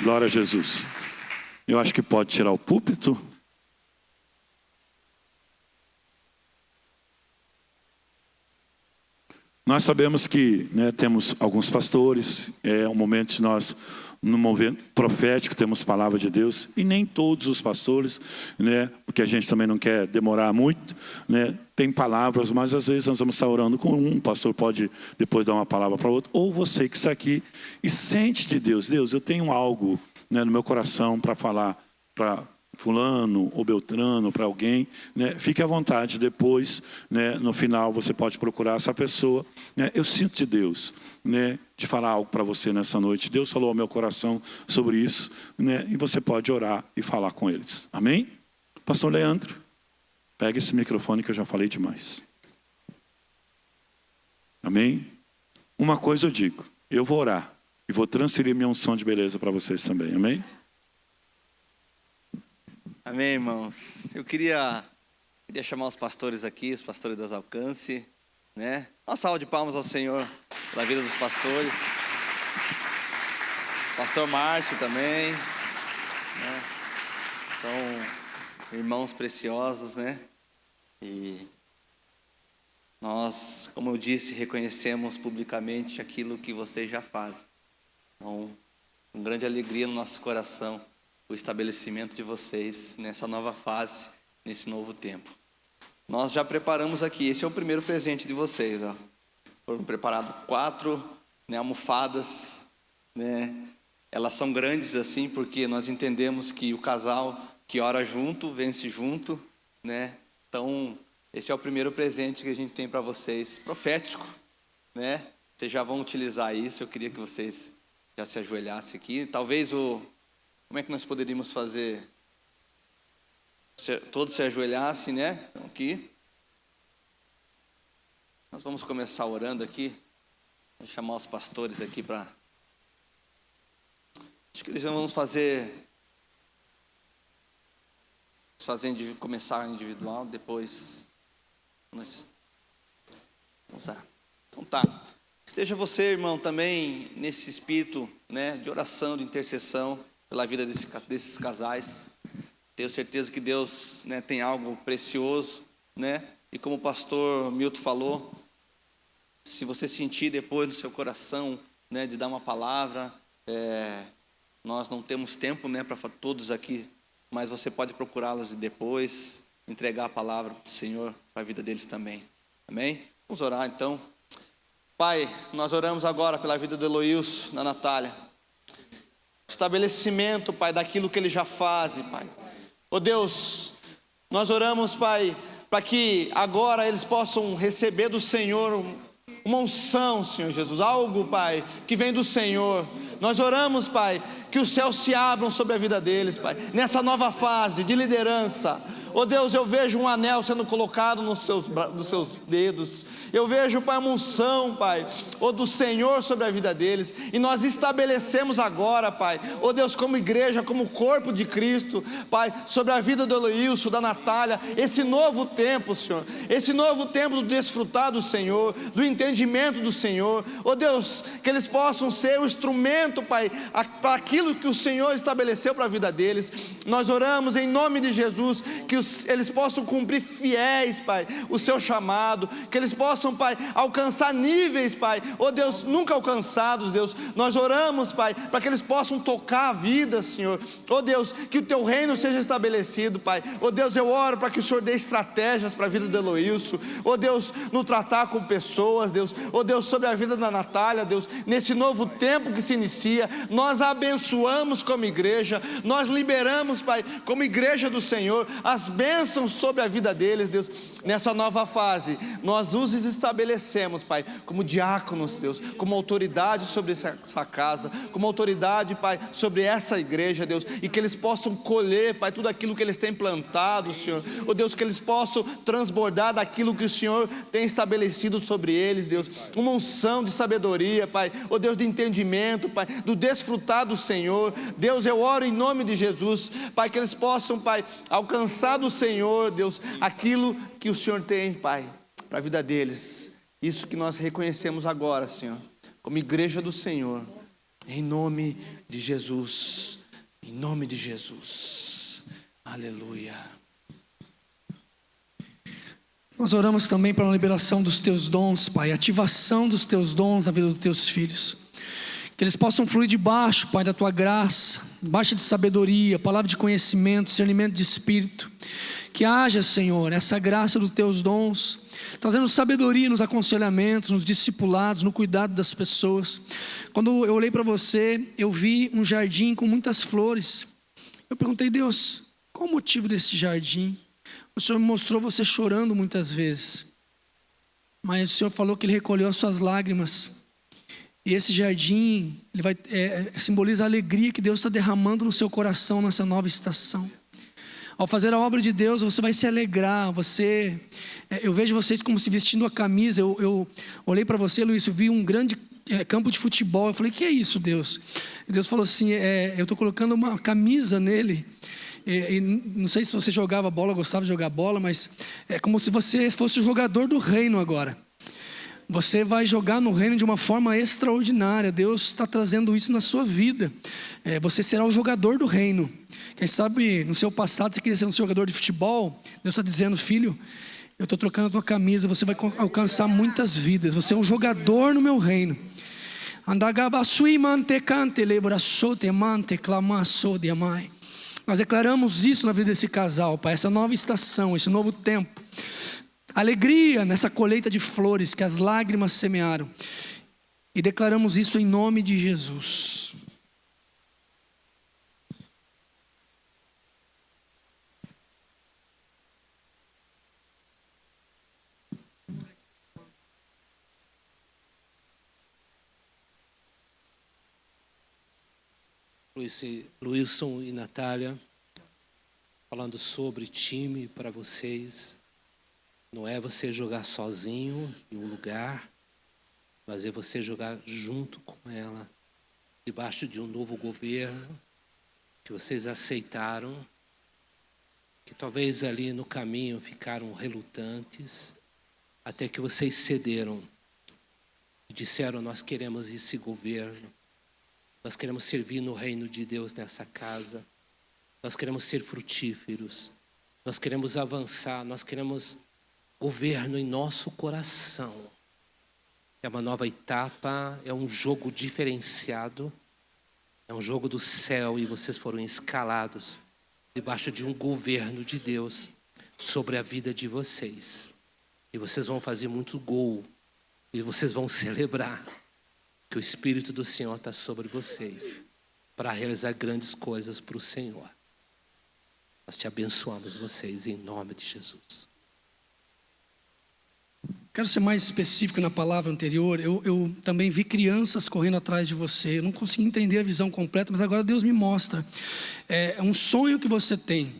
Glória a Jesus. Eu acho que pode tirar o púlpito. Nós sabemos que, né, temos alguns pastores, é um momento de nós, no momento profético, temos palavra de Deus, e nem todos os pastores, né, porque a gente também não quer demorar muito, né, tem palavras, mas às vezes nós vamos estar orando com um pastor, pode depois dar uma palavra para outro, ou você que está aqui e sente de Deus: Deus, eu tenho algo, né, no meu coração para falar para fulano ou beltrano, para alguém, né? Fique à vontade depois, né, no final você pode procurar essa pessoa, né? Eu sinto de Deus, né, de falar algo para você nessa noite. Deus falou ao meu coração sobre isso, né? E você pode orar e falar com eles. Amém? Pastor Leandro, pega esse microfone que eu já falei demais. Amém? Uma coisa eu digo: eu vou orar e vou transferir minha unção de beleza para vocês também. Amém? Amém, irmãos. Eu queria chamar os pastores aqui, os pastores das Alcance, né? Uma salva de palmas ao Senhor pela vida dos pastores. Pastor Márcio também, né? São irmãos preciosos, né? E nós, como eu disse, reconhecemos publicamente aquilo que vocês já fazem. Então, com grande alegria no nosso coração, o estabelecimento de vocês nessa nova fase, nesse novo tempo. Nós já preparamos aqui, esse é o primeiro presente de vocês, ó. Foram preparados 4, né, almofadas, né? Elas são grandes assim porque nós entendemos que o casal que ora junto, vence junto, né? Então, esse é o primeiro presente que a gente tem para vocês, profético, né? Vocês já vão utilizar isso. Eu queria que vocês já se ajoelhassem aqui. Talvez como é que nós poderíamos fazer? Todos se ajoelhassem, né? Então, aqui. Nós vamos começar orando aqui. Vou chamar os pastores aqui para... Acho que eles vamos começar individual, depois... Vamos lá. Então tá. Esteja você, irmão, também nesse espírito, né, de oração, de intercessão pela vida desses casais. Tenho certeza que Deus, né, tem algo precioso, né? E como o pastor Milton falou, se você sentir depois no seu coração, né, de dar uma palavra, nós não temos tempo, né, para todos aqui, mas você pode procurá-los e depois entregar a palavra para o Senhor, para a vida deles também. Amém? Vamos orar então. Pai, nós oramos agora pela vida do Eloilson, da Natália. Estabelecimento, Pai, daquilo que eles já fazem, Pai. Oh Deus, nós oramos, Pai, para que agora eles possam receber do Senhor uma unção, Senhor Jesus, algo, Pai, que vem do Senhor. Nós oramos, Pai, que os céus se abram sobre a vida deles, Pai, nessa nova fase de liderança. Oh Deus, eu vejo um anel sendo colocado nos seus dedos. Eu vejo, Pai, uma unção, Pai, oh, do Senhor sobre a vida deles. E nós estabelecemos agora, Pai, oh Deus, como igreja, como corpo de Cristo, Pai, sobre a vida do Eloílson, da Natália, esse novo tempo, Senhor, esse novo tempo do desfrutar do Senhor, do entendimento do Senhor. Oh Deus, que eles possam ser o instrumento, Pai, para aquilo que o Senhor estabeleceu para a vida deles. Nós oramos em nome de Jesus, que eles possam cumprir fiéis, Pai, o seu chamado, que eles possam, Pai, alcançar níveis, Pai, oh Deus, nunca alcançados, Deus. Nós oramos, Pai, para que eles possam tocar a vida, Senhor. Oh Deus, que o teu reino seja estabelecido, Pai. Oh Deus, eu oro para que o Senhor dê estratégias para a vida do Eloílson. Oh Deus, no tratar com pessoas, Deus. Oh Deus, sobre a vida da Natália, Deus, nesse novo tempo que se inicia, nós abençoamos como igreja, nós liberamos, Pai, como igreja do Senhor, as bênçãos sobre a vida deles, Deus. Nessa nova fase, nós os estabelecemos, Pai, como diáconos, Deus, como autoridade sobre essa casa, como autoridade, Pai, sobre essa igreja, Deus, e que eles possam colher, Pai, tudo aquilo que eles têm plantado, Senhor. Oh Deus, que eles possam transbordar daquilo que o Senhor tem estabelecido sobre eles, Deus, uma unção de sabedoria, Pai, oh Deus, de entendimento, Pai, do desfrutar do Senhor. Deus, eu oro em nome de Jesus, Pai, que eles possam, Pai, alcançar do Senhor, Deus, aquilo que o Senhor tem, Pai, para a vida deles. Isso que nós reconhecemos agora, Senhor, como igreja do Senhor, em nome de Jesus, em nome de Jesus, aleluia. Nós oramos também pela liberação dos teus dons, Pai, ativação dos teus dons na vida dos teus filhos, que eles possam fluir debaixo, Pai, da tua graça, debaixo de sabedoria, palavra de conhecimento, discernimento de espírito. Que haja, Senhor, essa graça dos teus dons, trazendo sabedoria nos aconselhamentos, nos discipulados, no cuidado das pessoas. Quando eu olhei para você, eu vi um jardim com muitas flores. Eu perguntei, Deus, qual o motivo desse jardim? O Senhor me mostrou você chorando muitas vezes, mas o Senhor falou que Ele recolheu as suas lágrimas. E esse jardim, ele simboliza a alegria que Deus está derramando no seu coração nessa nova estação. Ao fazer a obra de Deus, você vai se alegrar. Eu vejo vocês como se vestindo a camisa. Eu olhei para você, Luiz, eu vi um grande campo de futebol. Eu falei, que é isso, Deus? E Deus falou assim, eu estou colocando uma camisa nele. E não sei se você jogava bola, gostava de jogar bola, mas é como se você fosse o jogador do reino agora. Você vai jogar no reino de uma forma extraordinária. Deus está trazendo isso na sua vida. Você será o jogador do reino. Quem sabe no seu passado você queria ser um jogador de futebol. Deus está dizendo, filho, eu estou trocando a tua camisa. Você vai alcançar muitas vidas. Você é um jogador no meu reino. Nós declaramos isso na vida desse casal, Pai. Essa nova estação, esse novo tempo. Alegria nessa colheita de flores que as lágrimas semearam. E declaramos isso em nome de Jesus. Luilson e Natália, falando sobre time para vocês. Não é você jogar sozinho em um lugar, mas é você jogar junto com ela, debaixo de um novo governo que vocês aceitaram, que talvez ali no caminho ficaram relutantes, até que vocês cederam e disseram, nós queremos esse governo, nós queremos servir no reino de Deus nessa casa, nós queremos ser frutíferos, nós queremos avançar, nós queremos governo em nosso coração. É uma nova etapa, é um jogo diferenciado, é um jogo do céu e vocês foram escalados debaixo de um governo de Deus sobre a vida de vocês. E vocês vão fazer muito gol e vocês vão celebrar que o Espírito do Senhor está sobre vocês para realizar grandes coisas para o Senhor. Nós te abençoamos vocês em nome de Jesus. Quero ser mais específico na palavra anterior. Eu também vi crianças correndo atrás de você. Eu não consegui entender a visão completa, mas agora Deus me mostra. É um sonho que você tem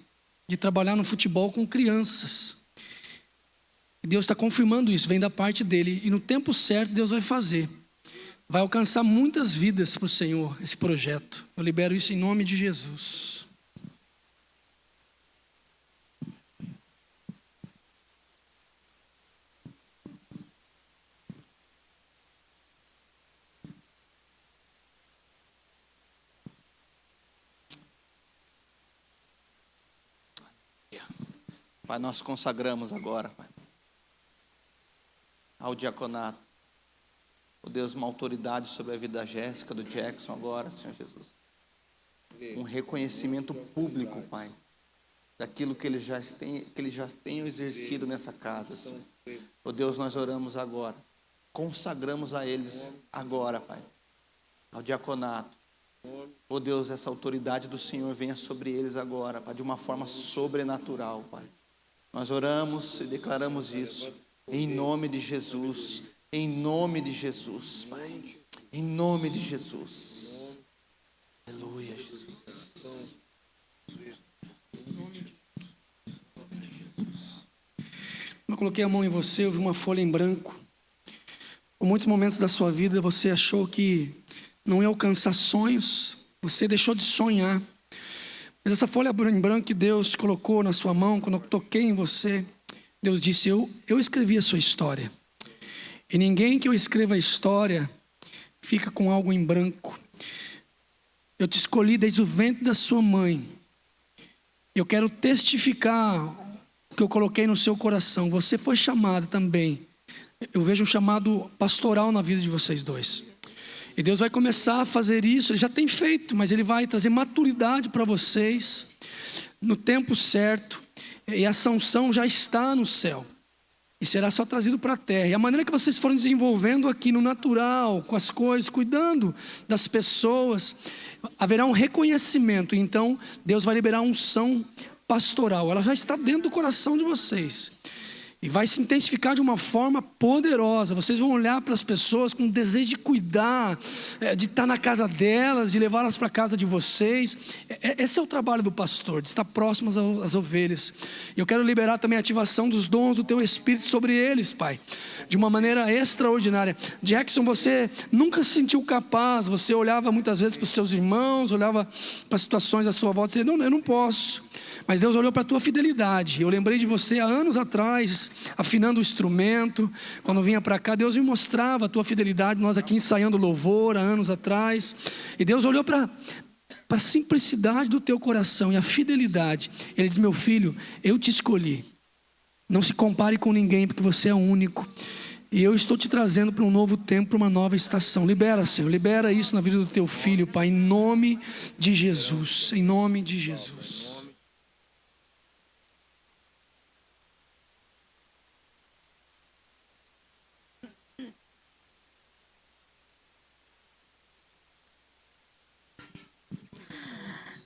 de trabalhar no futebol com crianças. E Deus está confirmando isso, vem da parte dele. E no tempo certo Deus vai fazer. Vai alcançar muitas vidas para o Senhor, esse projeto. Eu libero isso em nome de Jesus. Pai, nós consagramos agora, Pai, ao diaconato, ó Deus, uma autoridade sobre a vida da Jéssica, do Jackson agora, Senhor Jesus. Um reconhecimento público, Pai, daquilo que eles já tenham exercido nessa casa, Senhor. Ó Deus, nós oramos agora, consagramos a eles agora, Pai, ao diaconato. Ó Deus, essa autoridade do Senhor venha sobre eles agora, Pai, de uma forma sobrenatural, Pai. Nós oramos e declaramos isso, em nome de Jesus, em nome de Jesus, Pai, em nome de Jesus. Aleluia, Jesus. Eu coloquei a mão em você, eu vi uma folha em branco. Por muitos momentos da sua vida você achou que não ia alcançar sonhos, você deixou de sonhar. Mas essa folha em branco que Deus colocou na sua mão, quando eu toquei em você, Deus disse, eu escrevi a sua história. E ninguém que eu escreva a história fica com algo em branco. Eu te escolhi desde o ventre da sua mãe. Eu quero testificar o que eu coloquei no seu coração. Você foi chamado também. Eu vejo um chamado pastoral na vida de vocês dois. E Deus vai começar a fazer isso, Ele já tem feito, mas Ele vai trazer maturidade para vocês, no tempo certo, e a sanção já está no céu, e será só trazido para a terra. E a maneira que vocês foram desenvolvendo aqui no natural, com as coisas, cuidando das pessoas, haverá um reconhecimento, então Deus vai liberar unção pastoral, ela já está dentro do coração de vocês. E vai se intensificar de uma forma poderosa. Vocês vão olhar para as pessoas com desejo de cuidar, de estar na casa delas, de levá-las para a casa de vocês. Esse é o trabalho do pastor, de estar próximos às ovelhas. E eu quero liberar também a ativação dos dons do teu Espírito sobre eles, Pai, de uma maneira extraordinária. Jackson, você nunca se sentiu capaz, você olhava muitas vezes para os seus irmãos, olhava para as situações à sua volta e dizia, não, eu não posso. Mas Deus olhou para a tua fidelidade. Eu lembrei de você há anos atrás, afinando o instrumento. Quando vinha para cá, Deus me mostrava a tua fidelidade. Nós aqui ensaiando louvor há anos atrás. E Deus olhou para a simplicidade do teu coração e a fidelidade. Ele diz, meu filho, eu te escolhi. Não se compare com ninguém, porque você é único. E eu estou te trazendo para um novo tempo, para uma nova estação. Libera, Senhor, libera isso na vida do teu filho, Pai, em nome de Jesus. Em nome de Jesus.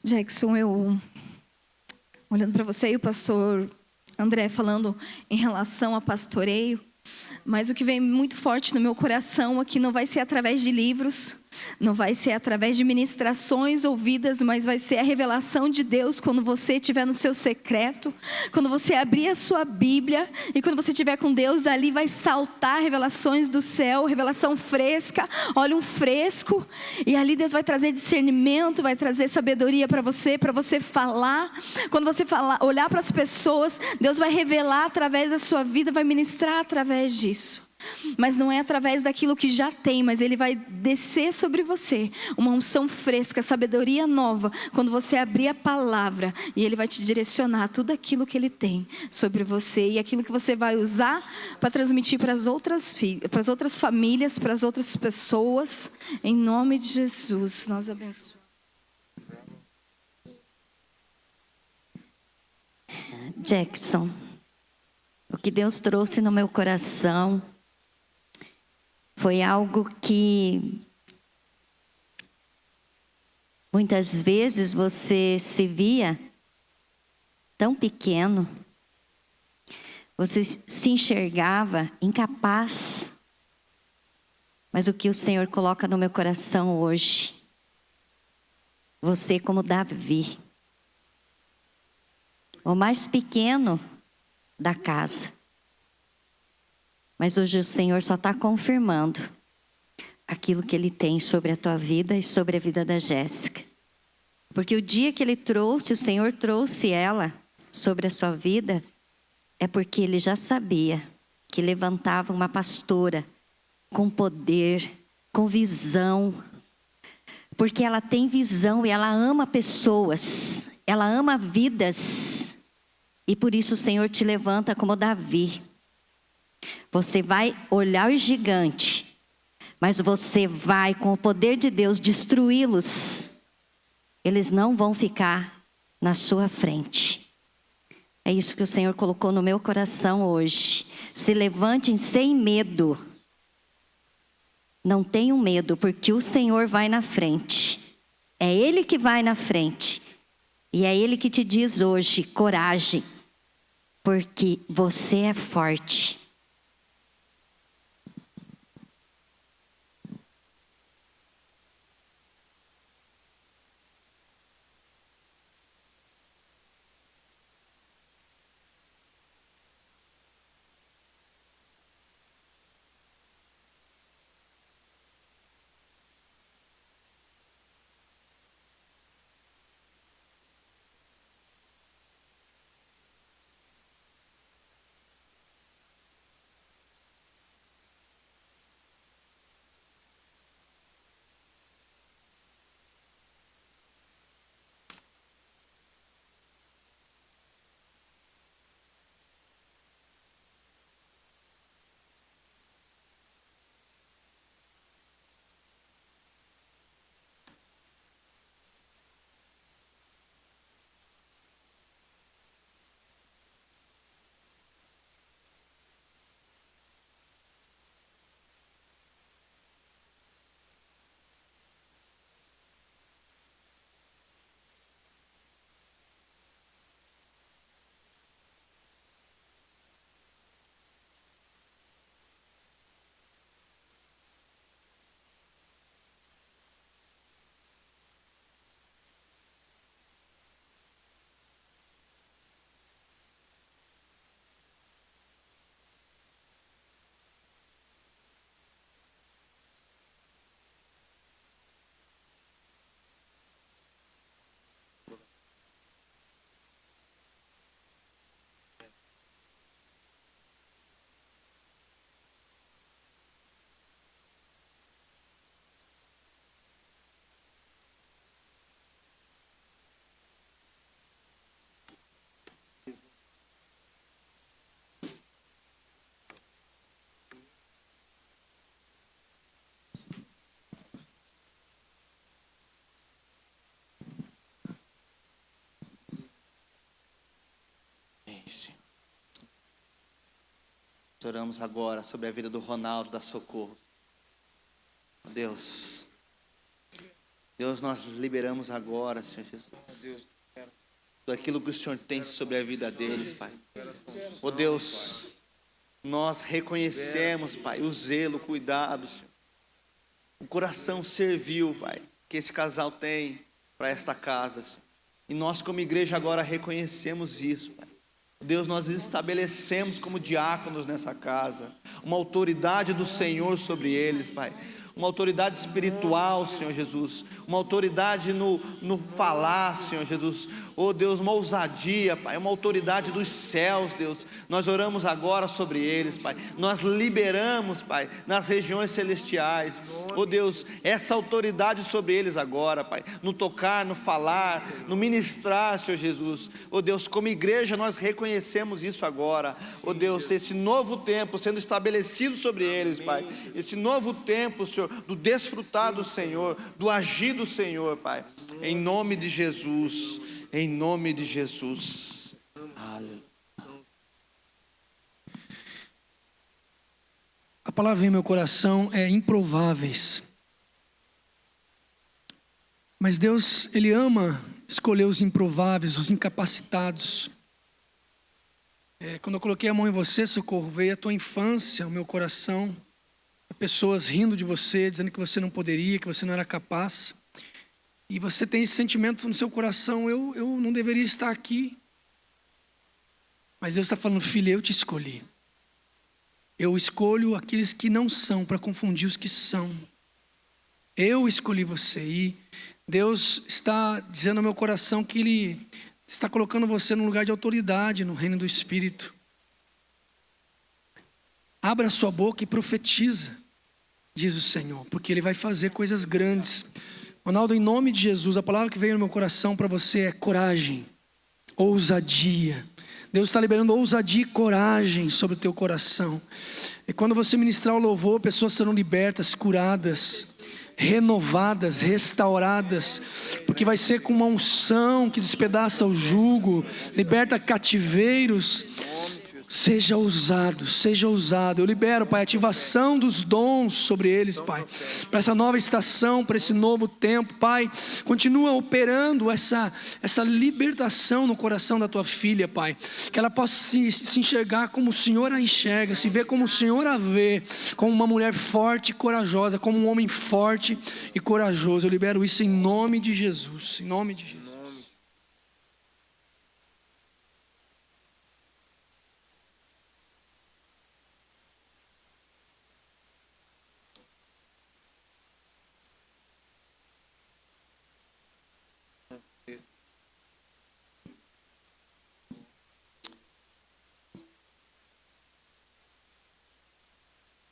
Jackson, eu olhando para você e o pastor André falando em relação a pastoreio, mas o que vem muito forte no meu coração aqui não vai ser através de livros, não vai ser através de ministrações ouvidas, mas vai ser a revelação de Deus quando você estiver no seu secreto, quando você abrir a sua Bíblia e quando você estiver com Deus, dali vai saltar revelações do céu, revelação fresca, óleo fresco, e ali Deus vai trazer discernimento, vai trazer sabedoria para você falar. Quando você falar, olhar para as pessoas, Deus vai revelar através da sua vida, vai ministrar através disso. Mas não é através daquilo que já tem, mas Ele vai descer sobre você uma unção fresca, sabedoria nova, quando você abrir a palavra, e Ele vai te direcionar tudo aquilo que Ele tem sobre você, e aquilo que você vai usar para transmitir para as outras famílias, para as outras pessoas, em nome de Jesus. Nós abençoamos. Jackson, o que Deus trouxe no meu coração foi algo que muitas vezes você se via tão pequeno, você se enxergava incapaz, mas o que o Senhor coloca no meu coração hoje, você como Davi, o mais pequeno da casa. Mas hoje o Senhor só está confirmando aquilo que Ele tem sobre a tua vida e sobre a vida da Jéssica. Porque o dia que o Senhor trouxe ela sobre a sua vida, é porque Ele já sabia que levantava uma pastora com poder, com visão. Porque ela tem visão e ela ama pessoas, ela ama vidas. E por isso o Senhor te levanta como Davi. Você vai olhar o gigante, mas você vai, com o poder de Deus, destruí-los. Eles não vão ficar na sua frente. É isso que o Senhor colocou no meu coração hoje. Se levantem sem medo. Não tenham medo, porque o Senhor vai na frente. É Ele que vai na frente. E é Ele que te diz hoje, coragem, porque você é forte. Oramos agora sobre a vida do Ronaldo da Socorro. Deus, nós liberamos agora, Senhor Jesus, tudo aquilo que o Senhor tem sobre a vida deles, Pai. Oh Deus, nós reconhecemos, Pai, o zelo, o cuidado, Senhor, o coração servil, Pai, que esse casal tem para esta casa, Senhor. E nós como igreja agora reconhecemos isso, Pai. Deus, nós estabelecemos como diáconos nessa casa uma autoridade do Senhor sobre eles, Pai. Uma autoridade espiritual, Senhor Jesus. Uma autoridade no falar, Senhor Jesus. Oh Deus, uma ousadia, Pai. Uma autoridade dos céus, Deus. Nós oramos agora sobre eles, Pai. Nós liberamos, Pai, nas regiões celestiais. Oh Deus, essa autoridade sobre eles agora, Pai. No tocar, no falar, no ministrar, Senhor Jesus. Oh Deus, como igreja nós reconhecemos isso agora. Oh Deus, esse novo tempo sendo estabelecido sobre eles, Pai. Esse novo tempo, Senhor, do desfrutar do Senhor, do agir do Senhor, Pai. Em nome de Jesus. Em nome de Jesus. Aleluia. A palavra em meu coração é improváveis. Mas Deus, Ele ama escolher os improváveis, os incapacitados. Quando eu coloquei a mão em você, Socorro, veio a tua infância, o meu coração. Pessoas rindo de você, dizendo que você não poderia, que você não era capaz. E você tem esse sentimento no seu coração, eu não deveria estar aqui. Mas Deus está falando, filha, eu te escolhi. Eu escolho aqueles que não são para confundir os que são. Eu escolhi você. E Deus está dizendo ao meu coração que Ele está colocando você num lugar de autoridade no reino do Espírito. Abra a sua boca e profetiza, diz o Senhor, porque Ele vai fazer coisas grandes. Ronaldo, em nome de Jesus, a palavra que veio no meu coração para você é coragem, ousadia. Deus está liberando ousadia e coragem sobre o teu coração. E quando você ministrar o louvor, pessoas serão libertas, curadas, renovadas, restauradas, porque vai ser com uma unção que despedaça o jugo, liberta cativeiros. Seja ousado, seja ousado. Eu libero, Pai, a ativação dos dons sobre eles, Pai, para essa nova estação, para esse novo tempo, Pai. Continua operando essa libertação no coração da tua filha, Pai, que ela possa se enxergar como o Senhor a enxerga, se ver como o Senhor a vê, como uma mulher forte e corajosa, como um homem forte e corajoso. Eu libero isso em nome de Jesus, em nome de Jesus.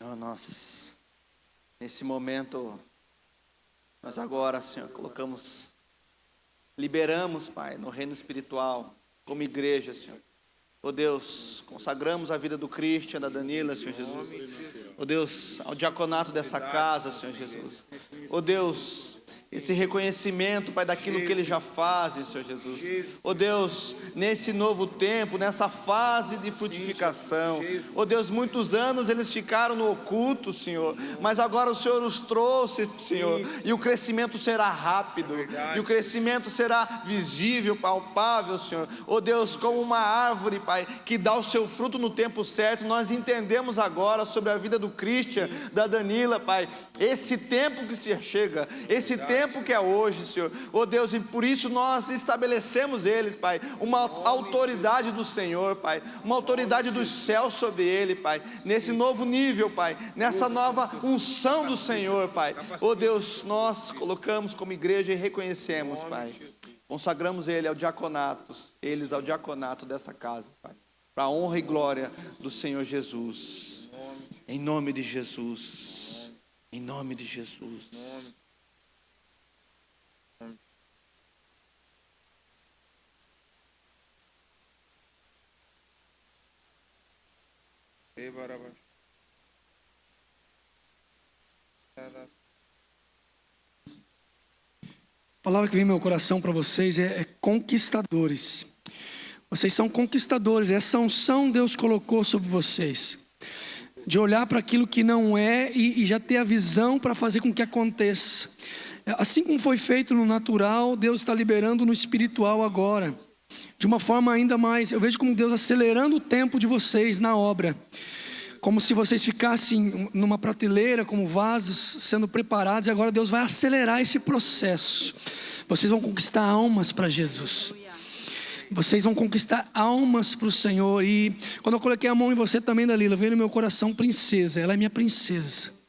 Senhor, nós, nesse momento, nós agora, Senhor, liberamos, Pai, no reino espiritual, como igreja, Senhor. Ó Deus, consagramos a vida do Christian, da Danila, Senhor Jesus. Ó Deus, ao diaconato dessa casa, Senhor Jesus. Ó Deus, esse reconhecimento, Pai, daquilo que eles já fazem, Senhor Jesus. Ó Deus, nesse novo tempo, nessa fase de frutificação, ó Deus, muitos anos eles ficaram no oculto, Senhor, mas agora o Senhor os trouxe, Senhor, e o crescimento será rápido, e o crescimento será visível, palpável, Senhor. Ó Deus, como uma árvore, Pai, que dá o seu fruto no tempo certo, nós entendemos agora sobre a vida do Christian, da Danila, Pai, esse tempo que se chega, esse tempo que é hoje, Senhor. Ó Deus, e por isso nós estabelecemos eles, Pai, uma autoridade do Senhor, Pai, uma autoridade dos céus sobre ele, Pai, nesse novo nível, Pai, nessa nova unção do Senhor, Pai. Ó Deus, nós colocamos como igreja e reconhecemos, Pai, consagramos eles ao diaconato dessa casa, Pai, para a honra e glória do Senhor Jesus, em nome de Jesus, em nome de Jesus. A palavra que vem no meu coração para vocês é conquistadores. Vocês são conquistadores. Essa unção Deus colocou sobre vocês, de olhar para aquilo que não é e já ter a visão para fazer com que aconteça. Assim como foi feito no natural, Deus está liberando no espiritual agora, de uma forma ainda mais. Eu vejo como Deus acelerando o tempo de vocês na obra, como se vocês ficassem numa prateleira, como vasos sendo preparados, e agora Deus vai acelerar esse processo. Vocês vão conquistar almas para Jesus. Vocês vão conquistar almas para o Senhor. E quando eu coloquei a mão em você também, Dalila, veio no meu coração princesa. Ela é minha princesa.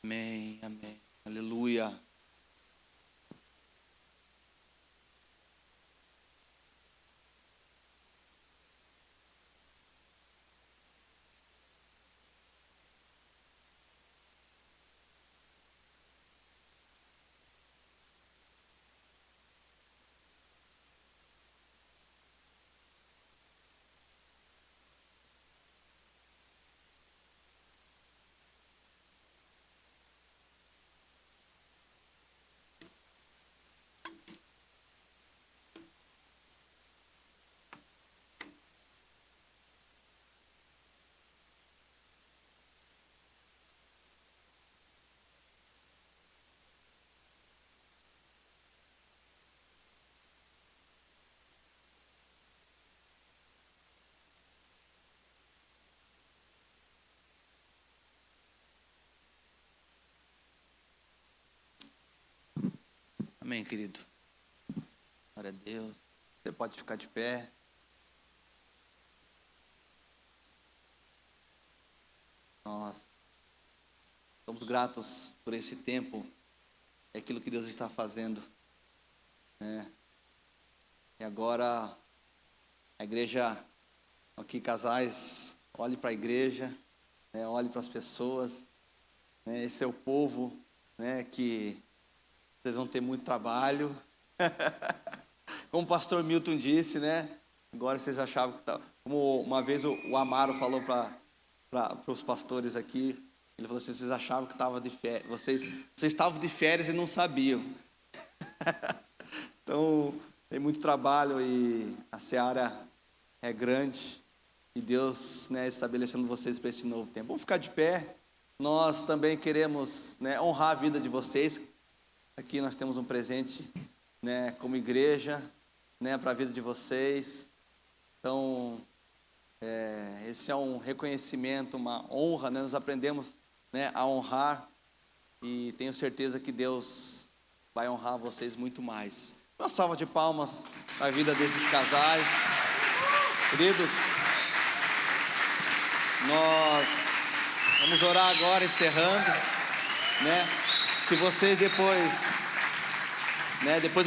Amém, amém. Aleluia. Amém, querido. Glória a Deus. Você pode ficar de pé. Nós somos gratos por esse tempo. É aquilo que Deus está fazendo, né? E agora, a igreja, aqui casais, olhe para a igreja, né? Olhe para as pessoas, né? Esse é o povo, né? Que vocês vão ter muito trabalho. Como o pastor Milton disse, né? Agora vocês achavam que estava... Como uma vez o Amaro falou para os pastores aqui, ele falou assim, vocês achavam que estava de férias, vocês estavam de férias e não sabiam. Então, tem muito trabalho e a seara é grande. E Deus, né, estabelecendo vocês para esse novo tempo. Vamos ficar de pé. Nós também queremos, né, honrar a vida de vocês. Aqui nós temos um presente, né, como igreja, né, para a vida de vocês. Então, esse é um reconhecimento, uma honra, né? Nós aprendemos, né, a honrar e tenho certeza que Deus vai honrar vocês muito mais. Uma salva de palmas para a vida desses casais. Queridos, nós vamos orar agora, encerrando, né? Se vocês depois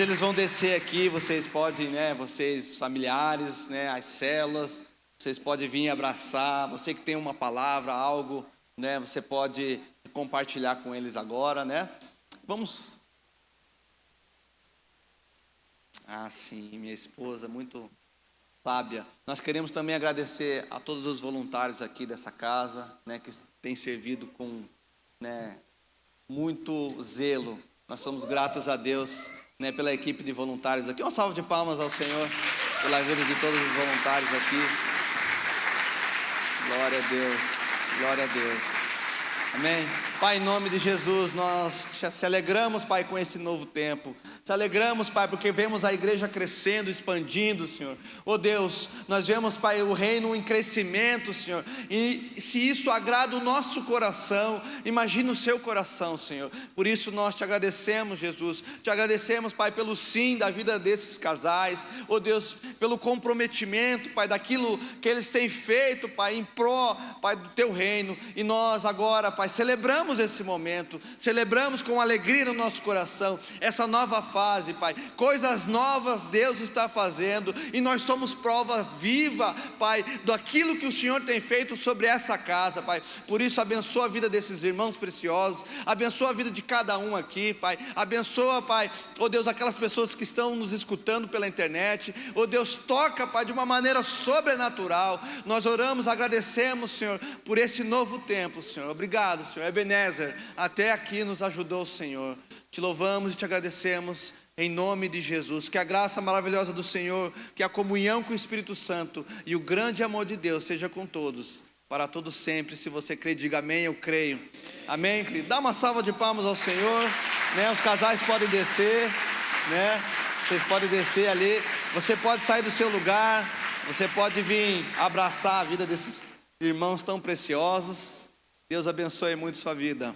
eles vão descer aqui, vocês podem, né, vocês familiares, né, as células, vocês podem vir abraçar, você que tem uma palavra, algo, né, você pode compartilhar com eles agora, né? Vamos. Ah, sim, minha esposa, muito sábia. Nós queremos também agradecer a todos os voluntários aqui dessa casa, né, que têm servido com, né, muito zelo. Nós somos gratos a Deus, né, pela equipe de voluntários aqui. Uma salva de palmas ao Senhor pela vida de todos os voluntários aqui. Glória a Deus, glória a Deus. Amém? Pai, em nome de Jesus, nós se alegramos, Pai, com esse novo tempo. Se alegramos, Pai, porque vemos a igreja crescendo, expandindo, Senhor. Oh Deus, nós vemos, Pai, o reino em crescimento, Senhor. E se isso agrada o nosso coração, imagina o seu coração, Senhor. Por isso nós te agradecemos, Jesus. Te agradecemos, Pai, pelo sim da vida desses casais. Oh Deus, pelo comprometimento, Pai, daquilo que eles têm feito, Pai, em pró, Pai, do teu reino. E nós agora, Pai, celebramos esse momento. Celebramos com alegria no nosso coração essa nova fase, Pai. Coisas novas Deus está fazendo e nós somos prova viva, Pai, daquilo que o Senhor tem feito sobre essa casa, Pai. Por isso abençoa a vida desses irmãos preciosos, abençoa a vida de cada um aqui, Pai. Abençoa, Pai, oh Deus, aquelas pessoas que estão nos escutando pela internet. Oh Deus, toca, Pai, de uma maneira sobrenatural. Nós oramos, agradecemos, Senhor, por esse novo tempo, Senhor. Obrigado, Senhor. Ebenezer, até aqui nos ajudou o Senhor. Te louvamos e te agradecemos em nome de Jesus. Que a graça maravilhosa do Senhor, que a comunhão com o Espírito Santo e o grande amor de Deus seja com todos, para todos sempre. Se você crê, diga amém, eu creio. Amém, querido? Dá uma salva de palmas ao Senhor, né? Os casais podem descer, né? Vocês podem descer ali. Você pode sair do seu lugar. Você pode vir abraçar a vida desses irmãos tão preciosos. Deus abençoe muito sua vida.